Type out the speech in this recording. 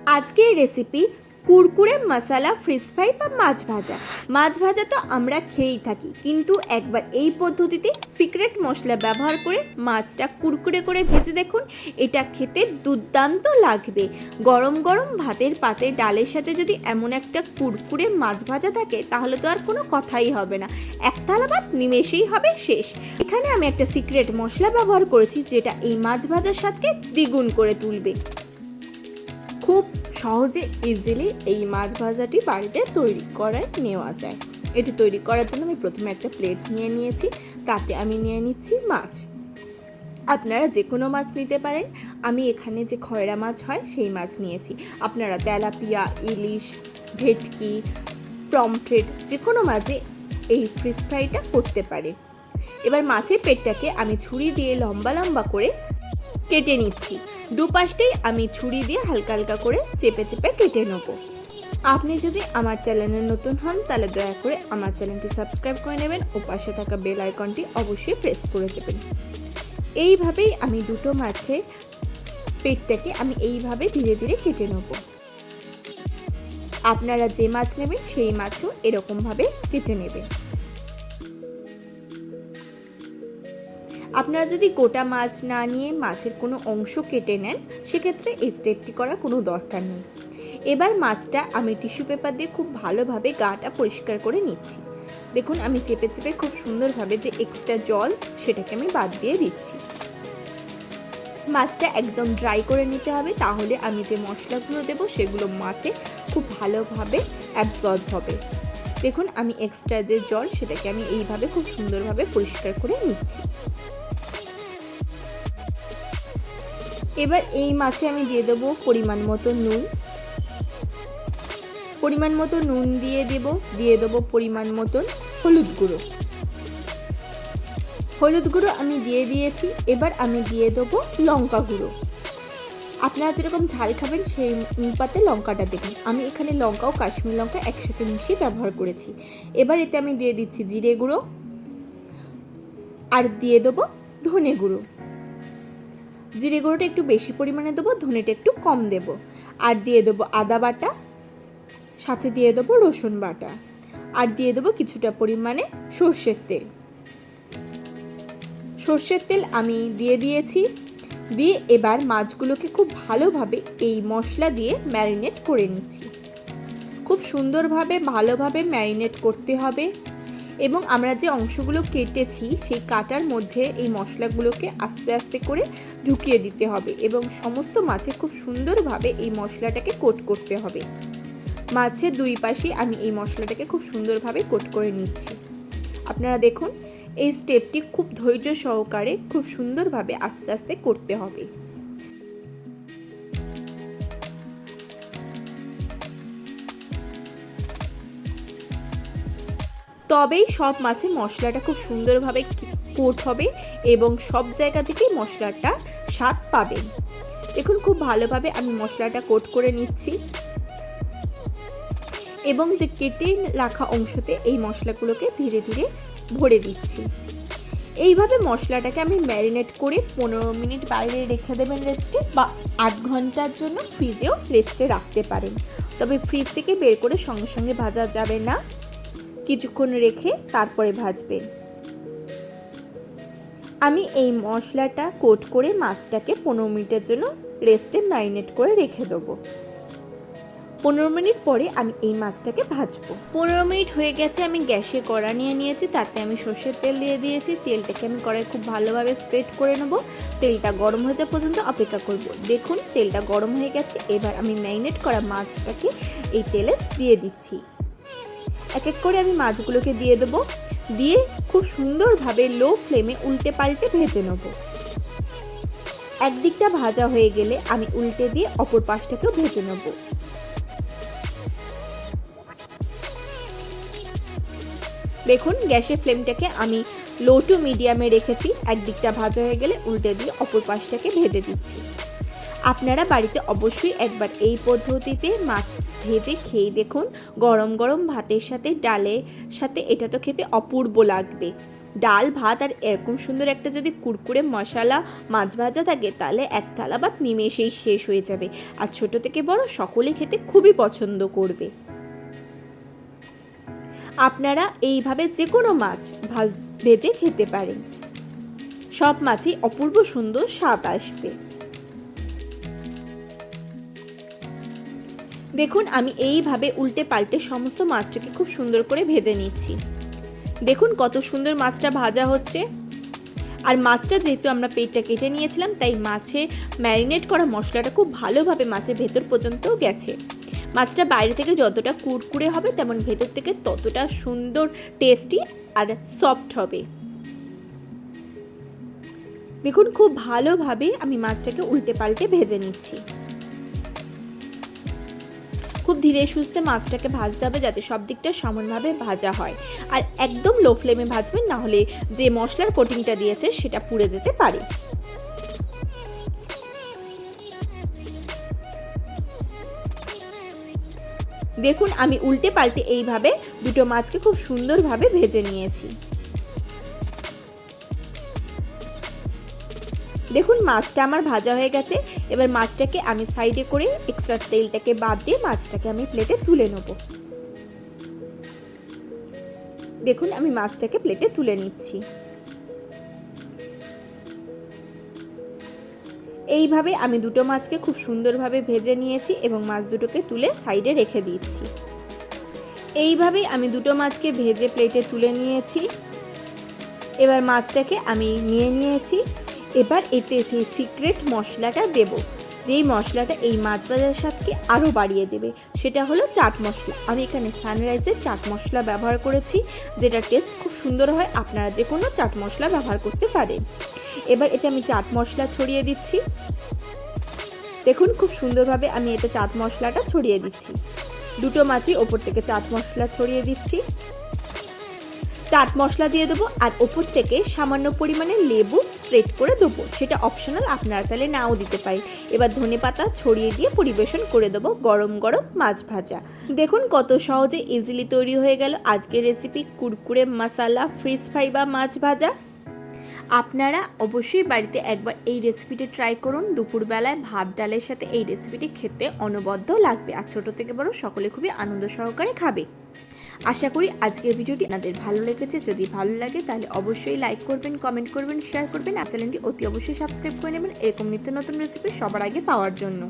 আজকের রেসিপি কুরকুরে মশলা fish fry বা মাছ ভাজা। মাছ ভাজা তো আমরা খেয়েই থাকি, কিন্তু একবার এই পদ্ধতিতে সিক্রেট মশলা ব্যবহার করে মাছটা কুরকুরে করে ভেজে দেখুন, এটা খেতে দুর্দান্ত লাগবে। গরম গরম ভাতের পাতে ডালের সাথে যদি এমন একটা কুরকুরে মাছ ভাজা থাকে তাহলে তো আর কোনো কথাই হবে না, এক থালা ভাত নিমেষেই হবে শেষ। এখানে আমি একটা সিক্রেট মশলা ব্যবহার করেছি যেটা এই মাছ ভাজার স্বাদকে দ্বিগুণ করে তুলবে। খুব সহজে ইজিলি এই মাছ ভাজাটি বাড়িতে তৈরি করে নেওয়া যায়। এটি তৈরি করার জন্য আমি প্রথমে একটা প্লেট নিয়ে নিয়েছি, তাতে আমি নিয়ে নিচ্ছি মাছ। আপনারা যে কোনো মাছ নিতে পারেন, আমি এখানে যে খয়রা মাছ হয় সেই মাছ নিয়েছি। আপনারা তেলাপিয়া, ইলিশ, ভেটকি, পমফ্রেট যে কোনো মাছে এই ফিশ ফ্রাইটা করতে পারে। এবার মাছের পেটটাকে আমি ছুরি দিয়ে লম্বা লম্বা করে কেটে নিচ্ছি। দুপাশটাই আমি ছুরি দিয়ে হালকা হালকা করে চেপে চেপে কেটে নেব। আপনি যদি আমার চ্যানেলে নতুন হন তাহলে দয়া করে আমার চ্যানেলটি সাবস্ক্রাইব করে নেবেন ও পাশে থাকা বেল আইকনটি অবশ্যই প্রেস করে দেবেন। এইভাবেই আমি দুটো মাছের পেটটাকে আমি এইভাবে ধীরে ধীরে কেটে নেব। আপনারা যে মাছ নেবেন সেই মাছও এরকমভাবে কেটে নেবেন। আপনারা যদি গোটা মাছ না নিয়ে মাছের কোনো অংশ কেটে নেন, সেক্ষেত্রে এই স্টেপটি করার কোনো দরকার নেই। এবার মাছটা আমি টিস্যু পেপার দিয়ে খুব ভালোভাবে গাটা পরিষ্কার করে নিচ্ছি। দেখুন আমি চেপে চেপে খুব সুন্দরভাবে যে এক্সট্রা জল সেটাকে আমি বাদ দিয়ে দিচ্ছি। মাছটা একদম ড্রাই করে নিতে হবে, তাহলে আমি যে মশলাগুলো দেবো সেগুলো মাছে খুব ভালোভাবে অ্যাবজর্ব হবে। দেখুন আমি এক্সট্রা যে জল সেটাকে আমি এইভাবে খুব সুন্দরভাবে পরিষ্কার করে নিচ্ছি। এবার এই মাছে আমি দিয়ে দেবো পরিমাণ মতো নুন। পরিমাণ মতো নুন দিয়ে দেবো পরিমাণ মতন হলুদ গুঁড়ো। হলুদ গুঁড়ো আমি দিয়ে দিয়েছি। এবার আমি দিয়ে দেবো লঙ্কা গুঁড়ো। আপনারা যেরকম ঝাল খাবেন সেই অনুপাতে লঙ্কাটা দেবেন। আমি এখানে লঙ্কা ও কাশ্মীর লঙ্কা একসাথে মিশিয়ে ব্যবহার করেছি। এবার এতে আমি দিয়ে দিচ্ছি জিরে গুঁড়ো, আর দিয়ে দেবো ধনে গুঁড়ো। জিরে গুঁড়োটা একটু বেশি পরিমাণে দেবো, ধনেটা একটু কম দেবো। আর দিয়ে দেবো আদা বাটা, সাথে দিয়ে দেবো রসুন বাটা, আর দিয়ে দেবো কিছুটা পরিমাণে সর্ষের তেল। সর্ষের তেল আমি দিয়ে দিয়েছি। দিয়ে এবার মাছগুলোকে খুব ভালোভাবে এই মশলা দিয়ে ম্যারিনেট করে নিচ্ছি। খুব সুন্দরভাবে ভালোভাবে ম্যারিনেট করতে হবে, এবং আমরা যে অংশগুলো কেটেছি সেই কাটার মধ্যে এই মশলাগুলোকে আস্তে আস্তে করে ঢুকিয়ে দিতে হবে, এবং সমস্ত মাছে খুব সুন্দরভাবে এই মশলাটাকে কোট করতে হবে। মাছের দুই পাশে আমি এই মশলাটাকে খুব সুন্দরভাবে কোট করে নিচ্ছি। আপনারা দেখুন এই স্টেপটি খুব ধৈর্য সহকারে খুব সুন্দরভাবে আস্তে আস্তে করতে হবে। তবেই সব মাছে মশলাটা খুব সুন্দরভাবে কোট হবে এবং সব জায়গা থেকে মশলাটা স্বাদ পাবেন। দেখুন খুব ভালোভাবে আমি মশলাটা কোট করে নিচ্ছি, এবং যে কেটে রাখা অংশতে এই মশলাগুলোকে ধীরে ধীরে ভরে দিচ্ছি। এইভাবে মশলাটাকে আমি ম্যারিনেট করে 15 মিনিট বাইরে রেখে দেবেন রেস্টে, বা 8 ঘন্টার জন্য ফ্রিজেও রেস্টে রাখতে পারেন। তবে ফ্রিজ থেকে বের করে সঙ্গে সঙ্গে ভাজা যাবে না, কিছুক্ষণ রেখে তারপরে ভাজবেন। আমি এই মশলাটা কোট করে মাছটাকে 15 মিনিটের জন্য রেস্টে ম্যারিনেট করে রেখে দেবো। 15 মিনিট পরে আমি এই মাছটাকে ভাজবো। 15 মিনিট হয়ে গেছে, আমি গ্যাসে কড়া নিয়ে নিয়েছি, তাতে আমি সর্ষের তেল দিয়ে দিয়েছি। তেলটাকে আমি কড়াই খুব ভালোভাবে স্প্রেড করে নেবো। তেলটা গরম হয়ে যাওয়া পর্যন্ত অপেক্ষা করব। দেখুন তেলটা গরম হয়ে গেছে। এবার আমি ম্যারিনেট করা মাছটাকে এই তেলে দিয়ে দিচ্ছি। এক এক করে আমি মাছগুলোকে দিয়ে দেবো। দিয়ে খুব সুন্দরভাবে লো ফ্লেমে উল্টে পাল্টে ভেজে নেব। একদিকটা ভাজা হয়ে গেলে আমি উল্টে দিয়ে অপর পাশটাকেও ভেজে নেব। দেখুন গ্যাসের ফ্লেমটাকে আমি লো টু মিডিয়ামে রেখেছি। একদিকটা ভাজা হয়ে গেলে উল্টে দিয়ে অপর পাশটাকে ভেজে দিচ্ছি। আপনারা বাড়িতে অবশ্যই একবার এই পদ্ধতিতে মাছ ভেজে খেয়ে দেখুন। গরম গরম ভাতের সাথে ডালের সাথে এটা তো খেতে অপূর্ব লাগবে। ডাল ভাত আর এরকম সুন্দর একটা যদি কুরকুরে মশলা মাছ ভাজা থাকে তাহলে এক থালা ভাত নিমেষেই শেষ হয়ে যাবে। আর ছোট থেকে বড় সকলে খেতে খুবই পছন্দ করবে। আপনারা এইভাবে যে কোনো মাছ ভেজে খেতে পারেন, সব মাছই অপূর্ব সুন্দর স্বাদ আসবে। দেখুন আমি এইভাবে উল্টে পাল্টে সমস্ত মাছটাকে খুব সুন্দর করে ভেজে নিচ্ছি। দেখুন কত সুন্দর মাছটা ভাজা হচ্ছে। আর মাছটা যেহেতু আমরা পেটটা কেটে নিয়েছিলাম তাই মাছে ম্যারিনেট করা মশলাটা খুব ভালোভাবে মাছের ভেতর পর্যন্ত গেছে। মাছটা বাইরে থেকে যতটা কুরকুরে হবে তেমন ভেতর থেকে ততটা সুন্দর টেস্টি আর সফট হবে। দেখুন খুব ভালোভাবে আমি মাছটাকে উল্টে পাল্টে ভেজে নিচ্ছি। খুব ধীরে সুস্থে মাছটাকে ভাজতে হবে যাতে সব দিকটা সমানভাবে ভাজা হয়। আর একদম লো ফ্লেমে ভাজবেন, না হলে যে মশলার কোটিংটা দিয়েছে সেটা পুড়ে যেতে পারে। দেখুন আমি উল্টে পাল্টে এইভাবে দুটো মাছকে খুব সুন্দরভাবে ভেজে নিয়েছি। দেখুন মাছটা আমার ভাজা হয়ে গেছে। এবার মাছটাকে আমি সাইডে করে এক্সট্রা তেলটাকে বাদ দিয়ে মাছটাকে আমি প্লেটে তুলে নেব। দেখুন আমি মাছটাকে প্লেটে তুলে নিচ্ছি। এইভাবে আমি দুটো মাছকে খুব সুন্দরভাবে ভেজে নিয়েছি এবং মাছ দুটোকে তুলে সাইডে রেখে দিচ্ছি। এইভাবেই আমি দুটো মাছকে ভেজে প্লেটে তুলে নিয়েছি। এবার মাছটাকে আমি নিয়ে নিয়েছি। এবার এতে সেই সিক্রেট মশলাটা দেব, যেই মশলাটা এই মাছ ভাজার স্বাদকে আরও বাড়িয়ে দেবে, সেটা হলো চাট মশলা। আমি এখানে সানরাইজের চাট মশলা ব্যবহার করেছি, যেটা টেস্ট খুব সুন্দর হয়। আপনারা যে কোনো চাট মশলা ব্যবহার করতে পারেন। এবার এতে আমি চাট মশলা ছড়িয়ে দিচ্ছি। দেখুন খুব সুন্দরভাবে আমি এতে চাট মশলাটা ছড়িয়ে দিচ্ছি। দুটো মাছই ওপর থেকে চাট মশলা ছড়িয়ে দিচ্ছি। চাট মশলা দিয়ে দেবো আর ওপর থেকে সামান্য পরিমাণে লেবু স্প্রেড করে দেবো, সেটা অপশনাল, আপনারা চাইলে নাও দিতে পারি। এবার ধনেপাতা ছড়িয়ে দিয়ে পরিবেশন করে দেবো গরম গরম মাছ ভাজা। দেখুন কত সহজে ইজিলি তৈরি হয়ে গেল আজকের রেসিপি কুরকুরে মশলা ফিশ ফ্রাই বা মাছ ভাজা। আপনারা অবশ্যই বাড়িতে একবার এই রেসিপিটি ট্রাই করুন। দুপুরবেলায় ভাত ডালের সাথে এই রেসিপিটি খেতে অনবদ্য লাগবে, আর ছোটো থেকে বড় সকলে খুবই আনন্দ সহকারে খাবে। আশা করি আজকের ভিডিওটি আপনাদের ভালো লেগেছে। যদি ভালো লাগে তাহলে অবশ্যই লাইক করবেন, কমেন্ট করবেন, শেয়ার করবেন, আর চ্যানেলটি অতি অবশ্যই সাবস্ক্রাইব করে নেবেন এরকম নিত্য নতুন রেসিপি সবার আগে পাওয়ার জন্য।